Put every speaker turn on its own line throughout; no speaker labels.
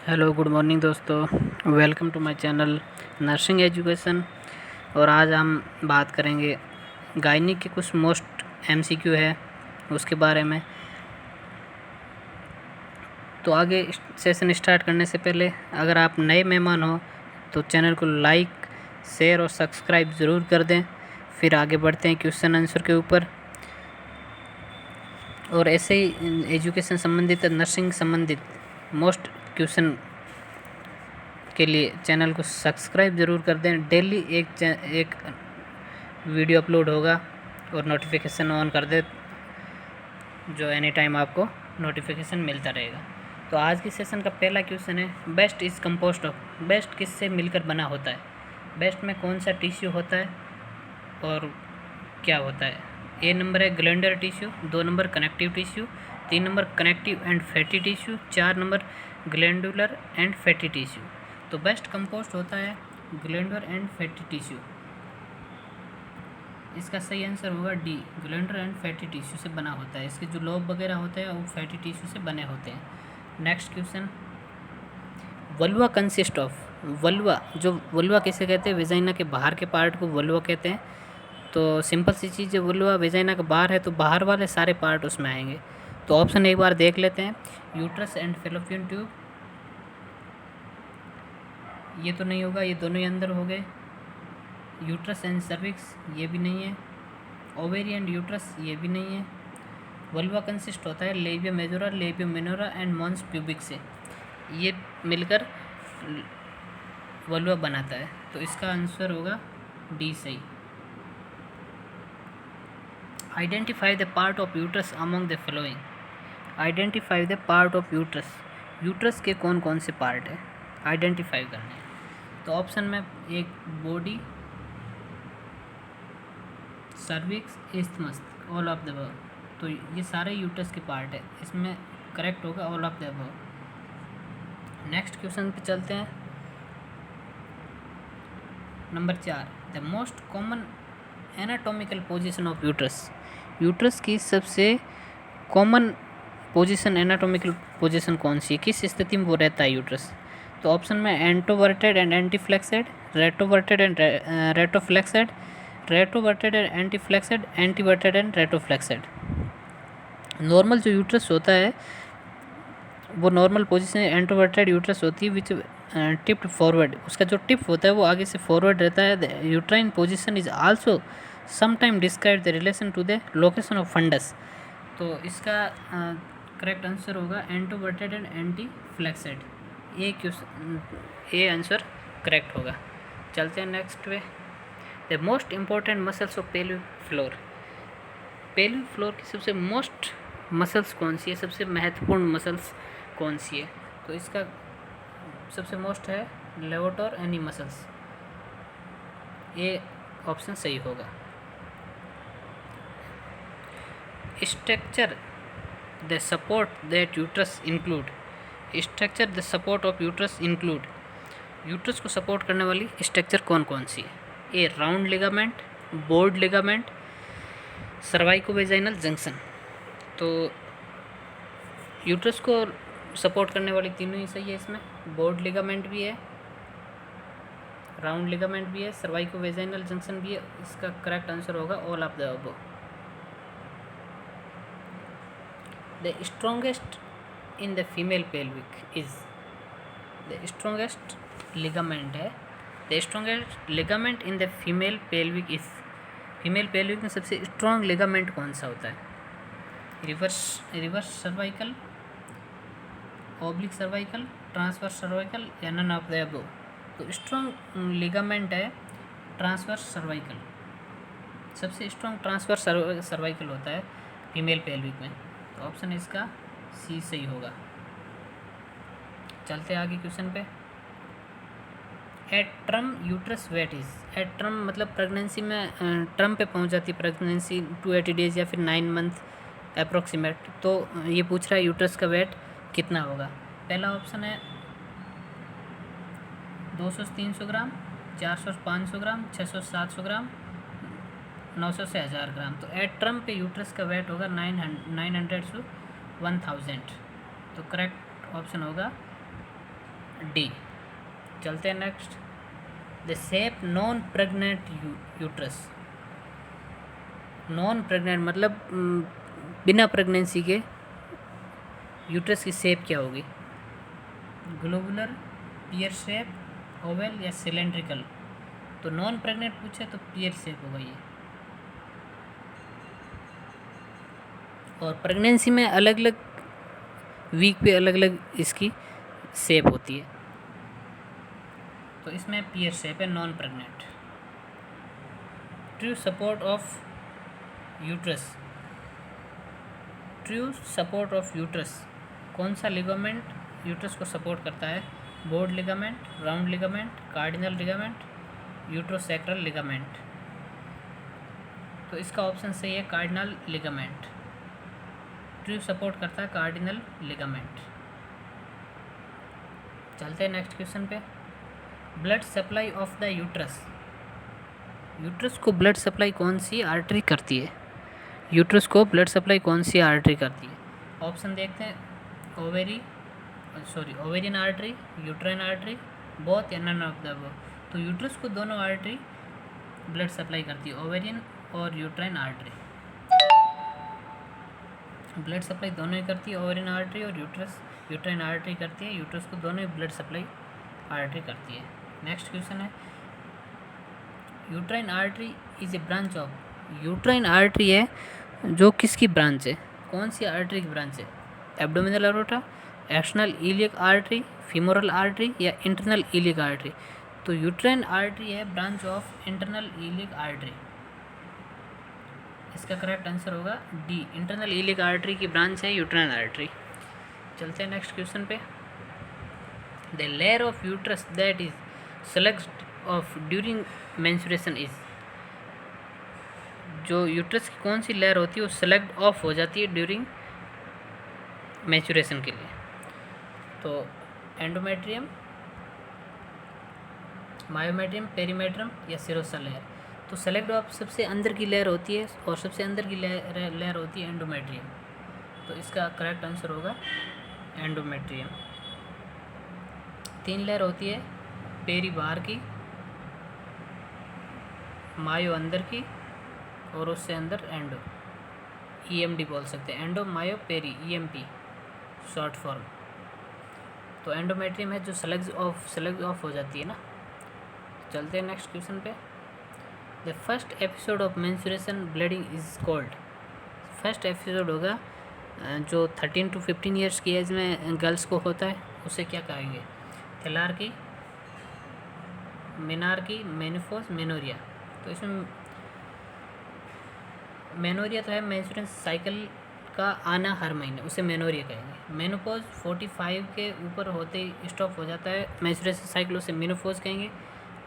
Hello good morning दोस्तों, welcome to my channel nursing education. और आज हम बात करेंगे गायनिक के कुछ मोस्ट एमसीक्यू है उसके बारे में। तो आगे सेशन स्टार्ट करने से पहले अगर आप नए मेहमान हो तो चैनल को लाइक, शेयर और सब्सक्राइब ज़रूर कर दें। फिर आगे बढ़ते हैं क्वेश्चन आंसर के ऊपर। और ऐसे ही एजुकेशन संबंधित, नर्सिंग संबंधित मोस्ट क्वेश्चन के लिए चैनल को सब्सक्राइब ज़रूर कर दें। डेली एक वीडियो अपलोड होगा और नोटिफिकेशन ऑन कर दे, जो एनी टाइम आपको नोटिफिकेशन मिलता रहेगा। तो आज की सेशन का पहला क्वेश्चन है, best is compost of. Best किससे मिलकर बना होता है? बेस्ट में कौन सा टिश्यू होता है और क्या होता है? ए नंबर है glandular tissue, 2 number connective tissue, 3 number connective and fatty tissue, 4 number glandular and fatty tissue. तो बेस्ट कंपोस्ट होता है ग्लैंडर एंड फैटी टिश्यू। इसका सही आंसर होगा डी, ग्लैंडर एंड फैटी टिश्यू से बना होता है। इसके जो लोब वगैरह होते हैं वो फैटी टिश्यू से बने होते हैं। Next question, vulva consist of. Vulva, जो वल्वा किसे कहते हैं? वेजाइना के बाहर के पार्ट को वल्वा कहते हैं। तो सिंपल सी चीज़ है, वल्वा वेजाइना का बाहर है तो बाहर वाले सारे पार्ट उसमें आएंगे। तो ऑप्शन एक बार देख लेते हैं, यूट्रस एंड फेलोपियन ट्यूब, ये तो नहीं होगा, ये दोनों ही अंदर हो गए। यूट्रस एंड सर्विक्स, ये भी नहीं है। ओवेरी एंड यूट्रस, ये भी नहीं है। वल्वा कंसिस्ट होता है labia majora, labia minora and mons pubic से, ये मिलकर वल्वा बनाता है। तो इसका आंसर होगा डी सही। Identify the part of uterus among the following. Identify the part of uterus. Uterus के कौन कौन से पार्ट है, आइडेंटिफाई करने हैं। तो ऑप्शन में एक body, cervix, isthmus, all of the above. तो ये सारे यूट्रस के पार्ट है, इसमें करेक्ट होगा all of the above. Next question पे चलते हैं। Number 4, the most common anatomical position of uterus. Uterus की सबसे कॉमन पोजीशन, एनाटॉमिकल पोजीशन कौन सी है? किस स्थिति में वो रहता है यूट्रस? तो ऑप्शन में anteverted and anteflexed, retroverted and retroflexed, retroverted and anteflexed, anteverted and retroflexed. Normal जो यूट्रस होता है वो नॉर्मल पोजीशन एंट्रोवर्टेड यूट्रस होती है, विच टिप्ड फॉरवर्ड। उसका जो टिप होता है वो आगे से फॉरवर्ड रहता है। The uterine position is also sometime describe the relation to the location of fundus. तो इसका करेक्ट आंसर होगा anteverted and anteflexed. A answer correct होगा। चलते हैं नेक्स्ट पे। The most important muscles of pelvic floor. Pelvic floor की सबसे most muscles कौन सी है, सबसे महत्वपूर्ण मसल्स कौन सी है? तो इसका सबसे मोस्ट है लेवोटर एनी मसल्स। ये ऑप्शन सही होगा। Structure the support that uterus include. Structure the support of uterus include. Uterus को सपोर्ट करने वाली स्ट्रक्चर कौन कौन सी है? A round ligament, broad ligament, cervicovaginal junction. तो यूट्रस को सपोर्ट करने वाली तीनों ही सही है। इसमें बोर्ड लिगामेंट भी है, राउंड लिगामेंट भी है, सर्वाइकोवेजाइनल जंक्शन भी है। इसका करेक्ट आंसर होगा all of the above. The strongest in the female pelvic is. The strongest ligament है, the strongest ligament in the female pelvic is. Female pelvic में सबसे स्ट्रॉन्ग लिगामेंट कौन सा होता है? Reverse cervical, oblique cervical, transverse cervical या none of the above. तो strong ligament है ट्रांसवर्स सर्वाइकल। सबसे स्ट्रॉन्ग ट्रांसवर्स सर्वाइकल होता है फीमेल पेल्विक में। तो ऑप्शन इसका सी सही होगा। चलते आगे क्वेश्चन पे। At term uterus weight is. At term मतलब प्रेगनेंसी में ट्रम पे पहुंच जाती है प्रेगनेंसी, 280 डेज या फिर 9 मंथ अप्रोक्सीमेट। तो ये पूछ रहा है यूट्रस का वेट कितना होगा। पहला ऑप्शन है 200 से 300 ग्राम, 400 से 500 ग्राम, 600 से 700 ग्राम, 900 से 1000 ग्राम। तो एट ट्रम पे यूट्रस का वेट होगा 900 से 1000। तो करेक्ट ऑप्शन होगा डी। चलते हैं next. The shape non pregnant uterus. Non pregnant मतलब बिना प्रेगनेंसी के यूट्रस की शेप क्या होगी? ग्लोबुलर, पियर शेप, ओवल या सिलेंड्रिकल? तो नॉन प्रेग्नेंट पूछे तो पियर शेप होगा ये। और प्रेगनेंसी में अलग अलग वीक पे अलग अलग इसकी शेप होती है, तो इसमें पियर शेप है, non pregnant. True support of uterus. True support of uterus, कौन सा लिगामेंट यूट्रस को सपोर्ट करता है? Board ligament, round ligament, cardinal ligament, uterosacral ligament? तो इसका ऑप्शन सही है कार्डिनल लिगामेंट। ट्रू सपोर्ट करता है कार्डिनल लिगामेंट। चलते हैं नेक्स्ट क्वेश्चन पे। Blood supply of the uterus. Uterus को ब्लड सप्लाई कौन सी आर्टरी करती है? यूट्रस को ब्लड सप्लाई कौन सी आर्टरी करती है? ऑप्शन देखते हैं। Ovarian artery, uterine artery, both या नन ऑफ द अबव? तो यूट्रस को दोनों आर्टरी ब्लड सप्लाई करती है, ओवेरियन और यूट्राइन आर्टरी। ब्लड सप्लाई दोनों ही करती है, ओवेरियन आर्टरी और यूट्राइन आर्टरी करती है। यूट्रस को दोनों ही ब्लड सप्लाई आर्टरी करती है। नेक्स्ट क्वेश्चन है, uterine artery is a branch of. Uterine artery है जो किसकी ब्रांच है? कौन सी आर्टरी की ब्रांच है? Abdominal aorta, external iliac artery, femoral artery या इंटरनल इलियक आर्टरी? तो यूट्राइन आर्टरी है branch of internal iliac artery. इसका करेक्ट आंसर होगा डी, इंटरनल इलियक आर्टरी की ब्रांच है यूट्राइन आर्टरी। चलते हैं नेक्स्ट क्वेश्चन पे। The layer of uterus that is select of during menstruation is. जो यूट्रस की कौन सी लेयर होती है वो सेलेक्ट ऑफ हो जाती है ड्यूरिंग मेंस्ट्रुएशन के लिए? तो एंडोमेट्रियम, मायोमेट्रियम, पेरीमेट्रियम या सिरोसा लेयर? तो सेलेक्ट ऑफ सबसे अंदर की लेयर होती है और सबसे अंदर की लेयर होती है एंडोमेट्रियम। तो इसका करेक्ट आंसर होगा एंडोमेट्रियम। 3 लेयर होती है, पेरी बाहर की, मायो अंदर की और उससे अंदर एंडो, ईएमडी बोल सकते हैं, एंडो मायो पेरी, ईएमपी शॉर्ट फॉर्म। तो एंडोमेट्रियम है जो सेलेक्ट ऑफ हो जाती है ना। चलते हैं नेक्स्ट क्वेश्चन पे। The first episode of menstruation bleeding is called. First episode होगा जो 13 to 15 ईयर्स की एज में गर्ल्स को होता है, उसे क्या कहेंगे? थैलार्की, मेनार्की, मेनोपॉज, मेनोरिया? तो इसमें मेनोरिया तो है मेंस्ट्रुएशन साइकिल का आना हर महीने, उसे मेनोरिया कहेंगे। मेनोपॉज 45 के ऊपर होते ही स्टॉप हो जाता है मेंस्ट्रुएशन साइकिल, उसे मेनोपॉज कहेंगे।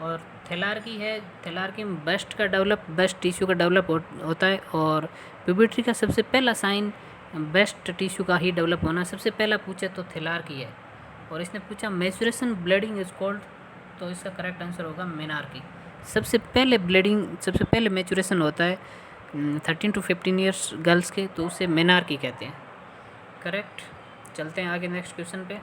और थैलार्की है, थैलार्की में ब्रेस्ट टिश्यू का डेवलप होता है। और प्यूबर्टी का सबसे पहला साइन ब्रेस्ट टिश्यू का ही डेवलप होना सबसे पहला पूछे तो थैलार्की है। और इसने पूछा मेंस्ट्रुएशन ब्लीडिंग इज कॉल्ड, तो इसका करेक्ट आंसर होगा मेनार्की। सबसे पहले मेंस्ट्रुएशन होता है 13 to 15 ईयर्स गर्ल्स के, तो उसे मेनार्की कहते हैं। करेक्ट। चलते हैं आगे नेक्स्ट क्वेश्चन पे।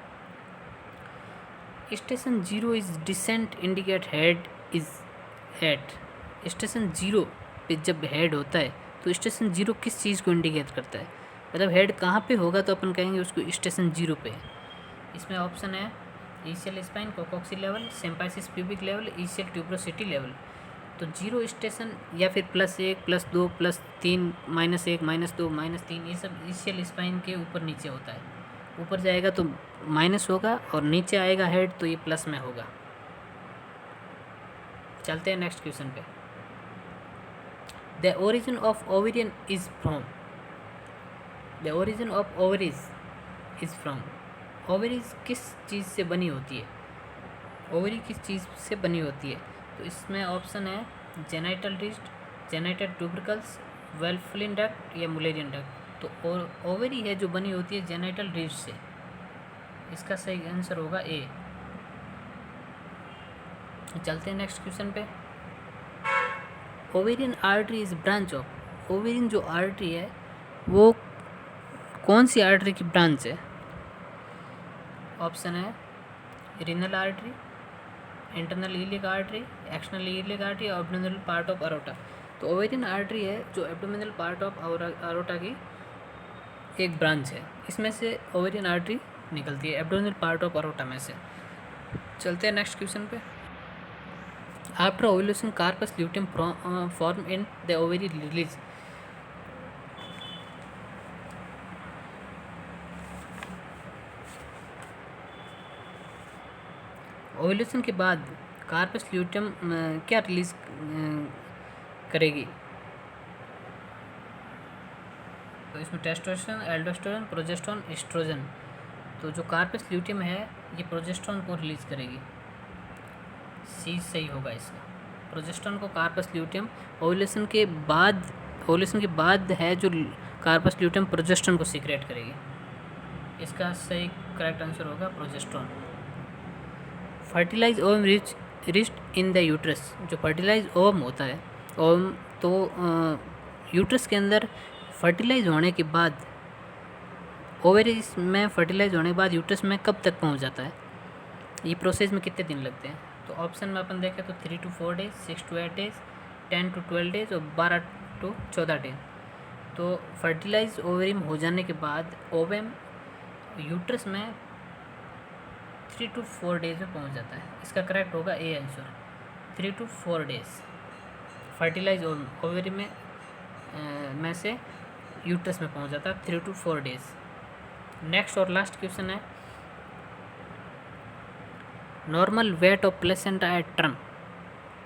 Station 0 is descent indicate head is at. Station 0 पे जब हेड होता है तो स्टेशन 0 किस चीज़ को इंडिकेट करता है? मतलब हेड कहाँ पे होगा तो अपन कहेंगे उसको स्टेशन 0 पे। इसमें ऑप्शन है ischial spine, coccyx level, symphysis pubic level, ischial tuberosity level. तो 0 स्टेशन या फिर +1, +2, +3, -1, -2, -3 ये सब ईसीएल स्पाइन के ऊपर नीचे होता है। ऊपर जाएगा तो माइनस होगा और नीचे आएगा हेड तो ये प्लस में होगा। चलते हैं नेक्स्ट क्वेश्चन पे। The origin of ovarian is from. The origin of ovaries is from. Ovaries किस चीज़ से बनी होती है? ओवरी किस चीज़ से बनी होती है? तो इसमें ऑप्शन है जेनाइटल डिस्ट, जेनाइटल ट्यूबरकल्स, वेल्फलिन डक्ट या मुलेरियन डक्ट। तो ओवरी है जो बनी होती है जेनाइटल डिस्ट से। इसका सही आंसर होगा ए। चलते हैं नेक्स्ट क्वेश्चन पे। Ovarian artery is branch of. Ovarian जो आर्टरी है वो कौन सी आर्टरी की ब्रांच है? ऑप्शन है renal artery, internal iliac artery, external iliac artery और एब्डोमिनल पार्ट ऑफ अरोटा। तो ओवेरियन आर्टरी है जो एब्डोमिनल पार्ट ऑफ अरोटा की एक ब्रांच है, इसमें से ओवेरियन आर्टरी निकलती है एब्डोमिनल पार्ट ऑफ अरोटा में से। चलते हैं नेक्स्ट क्वेश्चन पे। After ovulation corpus luteum form in the ovary release. Ovulation के बाद कार्पस ल्यूटियम क्या रिलीज करेगी? तो इसमें टेस्टोस्टेरोन, एल्डोस्टेरोन, प्रोजेस्टेरोन, एस्ट्रोजन। तो जो कार्पस ल्यूटियम है ये प्रोजेस्टेरोन को रिलीज करेगी, सी सही होगा इसका। प्रोजेस्टेरोन को कार्पस ल्यूटियम ओव्यूलेशन के बाद है जो कार्पस ल्यूटियम प्रोजेस्टेरोन को सीक्रेट करेगी, इसका सही करेक्ट आंसर होगा progesterone. Fertilize ovum reached in the uterus. जो फर्टिलाइज ओवम होता है, ओवम तो यूट्रस के अंदर फर्टिलाइज होने के बाद, ओवेरीज में फर्टिलाइज होने के बाद यूट्रस में कब तक पहुंच जाता है, ये प्रोसेस में कितने दिन लगते हैं? तो ऑप्शन में अपन देखें तो 3 to 4 days, 6 to 8 days, 10 to 12 days और 12 to 14 डेज। तो फर्टिलाइज ओवरियम हो जाने के बाद ओवम यूट्रस में 3 to 4 डेज में पहुंच जाता है, इसका करेक्ट होगा A answer, 3 to 4 days fertilize ovary में से यूट्रस में पहुंच जाता है, 3 to 4 डेज। नेक्स्ट और लास्ट क्वेश्चन है, normal weight of placenta at term.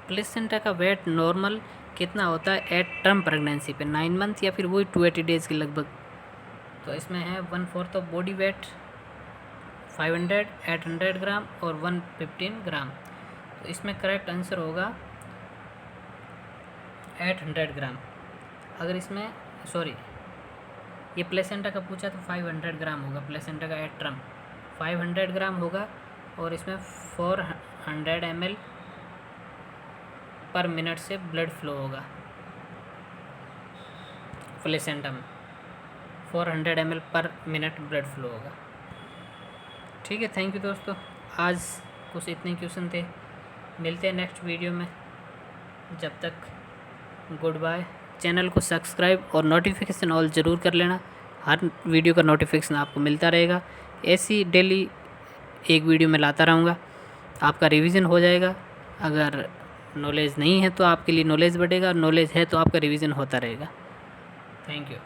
Placenta का वेट नॉर्मल कितना होता है एट टर्म प्रेगनेंसी पे, 9 मंथ या फिर वही 280 डेज के लगभग? तो इसमें है 1/4 ऑफ बॉडी वेट, 500, 800 ग्राम और 115 ग्राम। तो इसमें करेक्ट आंसर होगा 800 ग्राम। अगर इसमें ये प्लेसेंटा का पूछा तो 500 ग्राम होगा, प्लेसेंटा का एट टर्म 500 ग्राम होगा और इसमें 400 ml पर मिनट से ब्लड फ्लो होगा प्लेसेंटा में, 400 ml पर मिनट ब्लड फ्लो होगा। ठीक है, थैंक यू दोस्तों, आज कुछ इतने क्वेश्चन थे, मिलते हैं नेक्स्ट वीडियो में, जब तक गुड बाय। चैनल को सब्सक्राइब और नोटिफिकेशन ऑल ज़रूर कर लेना, हर वीडियो का नोटिफिकेशन आपको मिलता रहेगा। ऐसी डेली एक वीडियो में लाता रहूँगा, आपका रिवीजन हो जाएगा। अगर नॉलेज नहीं है तो आपके लिए नॉलेज बढ़ेगा, नॉलेज है तो आपका रिवीजन होता रहेगा। Thank you.